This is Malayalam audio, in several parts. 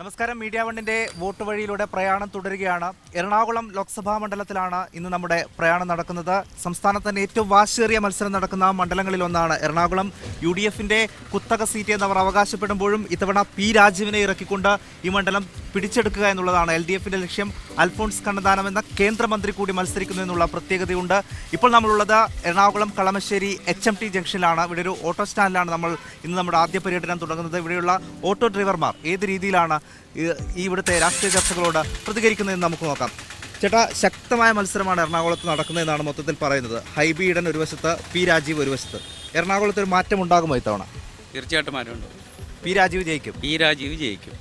നമസ്കാരം. മീഡിയ വണ്ണിന്റെ വോട്ട് വഴിയിലൂടെ പ്രയാണം തുടരുകയാണ്. എറണാകുളം ലോക്സഭാ മണ്ഡലത്തിലാണ് ഇന്ന് നമ്മുടെ പ്രയാണം നടക്കുന്നത്. സംസ്ഥാനത്ത് തന്നെ ഏറ്റവും വാശിയേറിയ മത്സരം നടക്കുന്ന മണ്ഡലങ്ങളിൽ ഒന്നാണ് എറണാകുളം. UDFന്റെ കുത്തക സീറ്റ് എന്നവർ അവകാശപ്പെടുമ്പോഴും ഇത്തവണ പി രാജീവിനെ ഇറക്കിക്കൊണ്ട് ഈ മണ്ഡലം പിടിച്ചെടുക്കുക എന്നുള്ളതാണ് LDFന്റെ ലക്ഷ്യം. അൽഫോൺസ് കണ്ണന്താനം എന്ന കേന്ദ്രമന്ത്രി കൂടി മത്സരിക്കുന്നു എന്നുള്ള പ്രത്യേകതയുണ്ട്. ഇപ്പോൾ നമ്മളുള്ളത് എറണാകുളം കളമശ്ശേരി HMT ജംഗ്ഷനിലാണ്. ഇവിടെ ഒരു ഓട്ടോ സ്റ്റാൻഡിലാണ് നമ്മൾ ഇന്ന് നമ്മുടെ ആദ്യ പര്യടനം തുടങ്ങുന്നത്. ഇവിടെയുള്ള ഓട്ടോ ഡ്രൈവർമാർ ഏത് രീതിയിലാണ് ഈ ഇവിടുത്തെ രാഷ്ട്രീയ ചർച്ചകളോട് പ്രതികരിക്കുന്നതെന്ന് നമുക്ക് നോക്കാം. ചേട്ടാ, ശക്തമായ മത്സരമാണ് എറണാകുളത്ത് നടക്കുന്നതെന്നാണ് മൊത്തത്തിൽ പറയുന്നത്. ഹൈബി ഈഡൻ ഒരു വശത്ത്, പി രാജീവ് ഒരു വശത്ത്. എറണാകുളത്ത് ഒരു മാറ്റം ഉണ്ടാകുമോ ഇത്തവണ? തീർച്ചയായിട്ടും മാറ്റമുണ്ട്. പി രാജീവ് ജയിക്കും. പി രാജീവ് ജയിക്കും.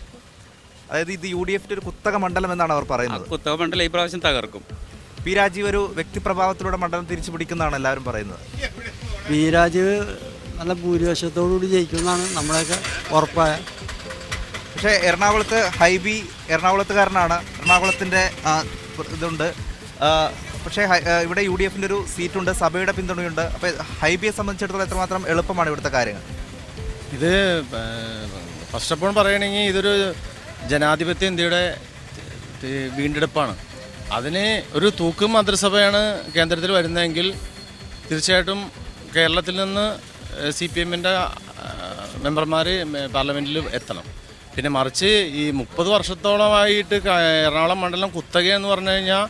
അതായത് ഇത് UDFന്റെ ഒരു കുത്തക മണ്ഡലം എന്നാണ് അവർ പറയുന്നത്. കുത്തക മണ്ഡലം ഈ പ്രാവശ്യം തകർക്കും. പി രാജീവ് ഒരു വ്യക്തിപ്രഭാവത്തിലൂടെ മണ്ഡലം തിരിച്ചു പിടിക്കുന്നതാണ് എല്ലാവരും പറയുന്നത്. പി രാജീവ് നല്ല ഭൂരിപക്ഷത്തോടുകൂടി ജയിക്കുമെന്നാണ് നമ്മളെയൊക്കെ ഉറപ്പായ. പക്ഷേ എറണാകുളത്ത് ഹൈബി എറണാകുളത്തുകാരനാണ്. എറണാകുളത്തിൻ്റെ ഇതുണ്ട്. പക്ഷേ ഇവിടെ UDFന്റെ ഒരു സീറ്റുണ്ട്, സഭയുടെ പിന്തുണയുണ്ട്. അപ്പോൾ ഹൈബിയെ സംബന്ധിച്ചിടത്തോളം എത്രമാത്രം എളുപ്പമാണ് ഇവിടുത്തെ കാര്യങ്ങൾ? ഇത് ഫസ്റ്റ് ഓഫ് ഓൾ പറയുകയാണെങ്കിൽ ഇതൊരു ജനാധിപത്യ ഇന്ത്യയുടെ വീണ്ടെടുപ്പാണ്. അതിന് ഒരു തൂക്ക് മന്ത്രിസഭയാണ് കേന്ദ്രത്തിൽ വരുന്നതെങ്കിൽ തീർച്ചയായിട്ടും കേരളത്തിൽ നിന്ന് CPMൻ്റെ മെമ്പർമാർ പാർലമെൻറ്റിൽ എത്തണം. പിന്നെ മറിച്ച് ഈ 30 വർഷത്തോളമായിട്ട് എറണാകുളം മണ്ഡലം കുത്തകയെന്ന് പറഞ്ഞു കഴിഞ്ഞാൽ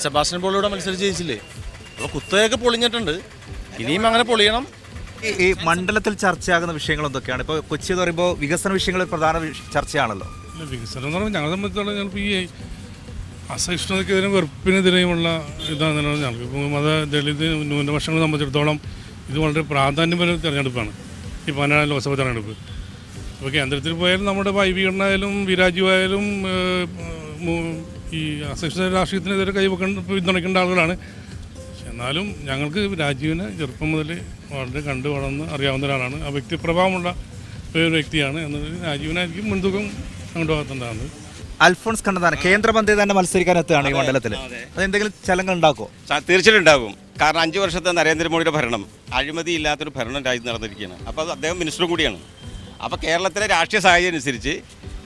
സെബാസ്റ്റ്യൻ പോളിലൂടെ മത്സരിച്ച് ജയിച്ചില്ലേ? അപ്പോൾ കുത്തകയൊക്കെ പൊളിഞ്ഞിട്ടുണ്ട്, ഇനിയും അങ്ങനെ പൊളിയണം. ഈ മണ്ഡലത്തിൽ ചർച്ചയാകുന്ന വിഷയങ്ങൾ എന്തൊക്കെയാണ്? ഇപ്പോൾ കൊച്ചി എന്ന് പറയുമ്പോൾ വികസന വിഷയങ്ങൾ പ്രധാന ചർച്ചയാണല്ലോ. വികസനം എന്ന് പറഞ്ഞാൽ ഞങ്ങളെ സംബന്ധിച്ചിടത്തോളം ഞങ്ങൾക്ക് ഈ അസഹിഷ്ണുതയ്ക്കെതിരെ വെറുപ്പിനെതിരെയുമുള്ള ഇതാണ് ഞങ്ങൾക്ക്. ഇപ്പോൾ ദളിത് ന്യൂനപക്ഷങ്ങളെ സംബന്ധിച്ചിടത്തോളം ഇത് വളരെ പ്രാധാന്യമുള്ള തിരഞ്ഞെടുപ്പാണ് ഈ 17 ലോക്സഭ തിരഞ്ഞെടുപ്പ്. ഇപ്പോൾ കേന്ദ്രത്തിൽ പോയാലും നമ്മുടെ വൈവീകരണമായാലും വിരാജുവായാലും ഈ അസഹിഷ്ണുത രാഷ്ട്രീയത്തിനെതിരെ പിന്തുണയ്ക്കേണ്ട ആളുകളാണ്. എന്നാലും ഞങ്ങൾക്ക് രാജീവിനെ ചെറുപ്പം മുതൽ വളരെ കണ്ടു വളർന്ന് അറിയാവുന്ന ഒരാളാണ്. ആ വ്യക്തിപ്രഭാവമുള്ള ഒരു വ്യക്തിയാണ് എന്നത് രാജീവിനായിരിക്കും മുൻതൂക്കം കൊണ്ടുപോകുന്നതാണ്. അൽഫോൺസ് കണ്ണന്താനം കേന്ദ്രമന്ത്രി തന്നെ മത്സരിക്കാൻ എത്തുകയാണ് ഈ മണ്ഡലത്തിൽ. അതെന്തെങ്കിലും ചലങ്ങൾ ഉണ്ടാക്കുമോ? തീർച്ചയായിട്ടും ഉണ്ടാകും. കാരണം 5 വർഷത്തെ നരേന്ദ്രമോദിയുടെ ഭരണം അഴിമതി ഇല്ലാത്തൊരു ഭരണം രാജ്യത്ത് നടന്നിരിക്കുകയാണ്. അപ്പോൾ അദ്ദേഹം മിനിസ്റ്റർ കൂടിയാണ്. അപ്പോൾ കേരളത്തിലെ രാഷ്ട്രീയ സാഹചര്യം അനുസരിച്ച്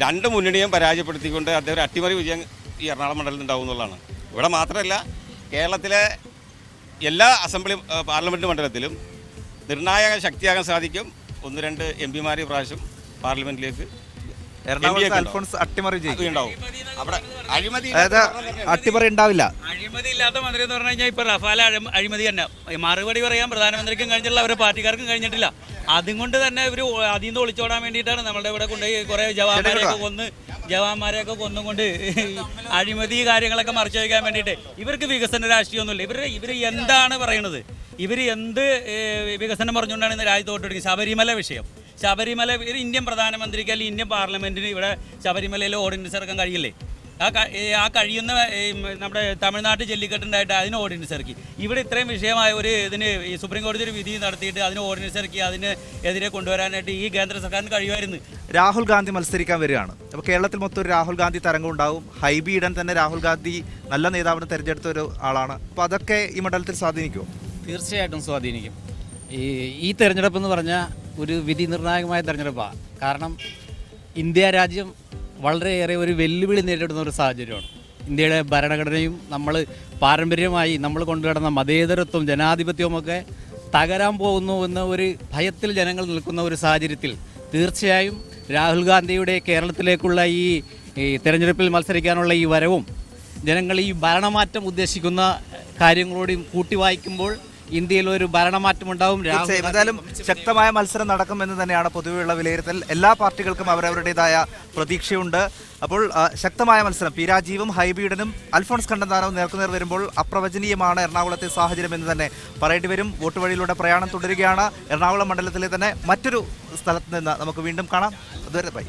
2 മുന്നണിയും പരാജയപ്പെടുത്തിക്കൊണ്ട് അദ്ദേഹം ഒരു അട്ടിമറി വിജയം ഈ എറണാകുളം മണ്ഡലത്തിൽ ഉണ്ടാവും എന്നുള്ളതാണ്. ഇവിടെ മാത്രമല്ല, കേരളത്തിലെ എല്ലാ പാർലമെൻറ്റ് മണ്ഡലത്തിലും നിർണായക ശക്തിയാകാൻ സാധിക്കും. 1-2 MP പ്രാവശ്യം പാർലമെൻറ്റിലേക്ക് അൽഫോൺസ് അട്ടിമറി ഉണ്ടാവും. അവിടെ അഴിമതി അട്ടിമറി ഉണ്ടാവില്ല. അഴിമതി ഇല്ലാത്ത മന്ത്രി എന്ന് പറഞ്ഞു കഴിഞ്ഞാൽ ഇപ്പോൾ റഫാൽ അഴിമതി തന്നെ. മറുപടി പറയാൻ പ്രധാനമന്ത്രിക്കും കഴിഞ്ഞിട്ടില്ല, അവരുടെ പാർട്ടിക്കാർക്കും കഴിഞ്ഞിട്ടില്ല. അതുകൊണ്ട് തന്നെ ഇവർ അതിൽ നിന്ന് ഒളിച്ചോടാൻ വേണ്ടിയിട്ടാണ് നമ്മുടെ ഇവിടെ കൊണ്ടുപോയി കുറേ ജവാന്മാരെയൊക്കെ കൊന്നുകൊണ്ട് അഴിമതി കാര്യങ്ങളൊക്കെ മറച്ചു വയ്ക്കാൻ വേണ്ടിയിട്ട്. ഇവർക്ക് വികസന രാഷ്ട്രീയമൊന്നുമില്ല. ഇവർ എന്താണ് പറയണത്? ഇവർ എന്ത് വികസനം പറഞ്ഞുകൊണ്ടാണ് ഇന്ന് രാജ്യത്ത് വോട്ടെടുക്കുന്നത്? ശബരിമല വിഷയം. ശബരിമല ഒരു ഇന്ത്യൻ പ്രധാനമന്ത്രിക്ക് അല്ലെങ്കിൽ ഇന്ത്യൻ പാർലമെൻറ്റിന് ഇവിടെ ശബരിമലയിൽ ഓർഡിനൻസ് ഇറക്കാൻ കഴിയില്ലേ? ആ കഴിയുന്ന നമ്മുടെ തമിഴ്നാട്ടിൽ ജല്ലിക്കെട്ടുണ്ടായിട്ട് അതിന് ഓർഡിനൻസ് ഇറക്കി. ഇവിടെ ഇത്രയും വിഷയമായ ഒരു ഇതിന് ഈ സുപ്രീം കോടതി ഒരു വിധി നടത്തിയിട്ട് അതിന് ഓർഡിനൻസ് ഇറക്കി അതിന് എതിരെ കൊണ്ടുവരാനായിട്ട് ഈ കേന്ദ്ര സർക്കാരിന് കഴിയുമായിരുന്നു. രാഹുൽ ഗാന്ധി മത്സരിക്കാൻ വരികയാണ്. അപ്പോൾ കേരളത്തിൽ മൊത്തം ഒരു രാഹുൽ ഗാന്ധി തരംഗം ഉണ്ടാവും. ഹൈബി ഈഡൻ തന്നെ രാഹുൽ ഗാന്ധി നല്ല നേതാവിനെ തിരഞ്ഞെടുത്ത ഒരു ആളാണ്. അപ്പോൾ അതൊക്കെ ഈ മണ്ഡലത്തിൽ സ്വാധീനിക്കുമോ? തീർച്ചയായിട്ടും സ്വാധീനിക്കും. ഈ തെരഞ്ഞെടുപ്പ് എന്ന് പറഞ്ഞാൽ ഒരു വിധി നിർണായകമായ തെരഞ്ഞെടുപ്പാണ്. കാരണം ഇന്ത്യ രാജ്യം വളരെയേറെ ഒരു വെല്ലുവിളി നേരിടുന്ന ഒരു സാഹചര്യമാണ്. ഇന്ത്യയുടെ ഭരണഘടനയും നമ്മൾ പാരമ്പര്യമായി നമ്മൾ കൊണ്ടുവരുന്ന മതേതരത്വം ജനാധിപത്യവുമൊക്കെ തകരാൻ പോകുന്നു എന്ന ഒരു ഭയത്തിൽ ജനങ്ങൾ നിൽക്കുന്ന ഒരു സാഹചര്യത്തിൽ തീർച്ചയായും രാഹുൽ ഗാന്ധിയുടെ കേരളത്തിലേക്കുള്ള ഈ തെരഞ്ഞെടുപ്പിൽ മത്സരിക്കാനുള്ള ഈ വരവും ജനങ്ങൾ ഈ ഭരണമാറ്റം ഉദ്ദേശിക്കുന്ന കാര്യങ്ങളോട് കൂട്ടി വായിക്കുമ്പോൾ ഇന്ത്യയിൽ ഒരു ഭരണമാറ്റം ഉണ്ടാവും. ഏതായാലും ശക്തമായ മത്സരം നടക്കുമെന്ന് തന്നെയാണ് പൊതുവെയുള്ള വിലയിരുത്തൽ. എല്ലാ പാർട്ടികൾക്കും അവരവരുടേതായ പ്രതീക്ഷയുണ്ട്. അപ്പോൾ ശക്തമായ മത്സരം. പി രാജീവും ഹൈബീഡനും അൽഫോൺസ് കണ്ണന്താനവും നേർക്കുനേർ വരുമ്പോൾ അപ്രവചനീയമാണ് എറണാകുളത്തെ സാഹചര്യം എന്ന് തന്നെ പറയേണ്ടി വരും. വോട്ട് വഴിയിലൂടെ പ്രയാണം തുടരുകയാണ്. എറണാകുളം മണ്ഡലത്തിലെ തന്നെ മറ്റൊരു സ്ഥലത്ത് നിന്ന് നമുക്ക് വീണ്ടും കാണാം. അതുവരെ ബൈ.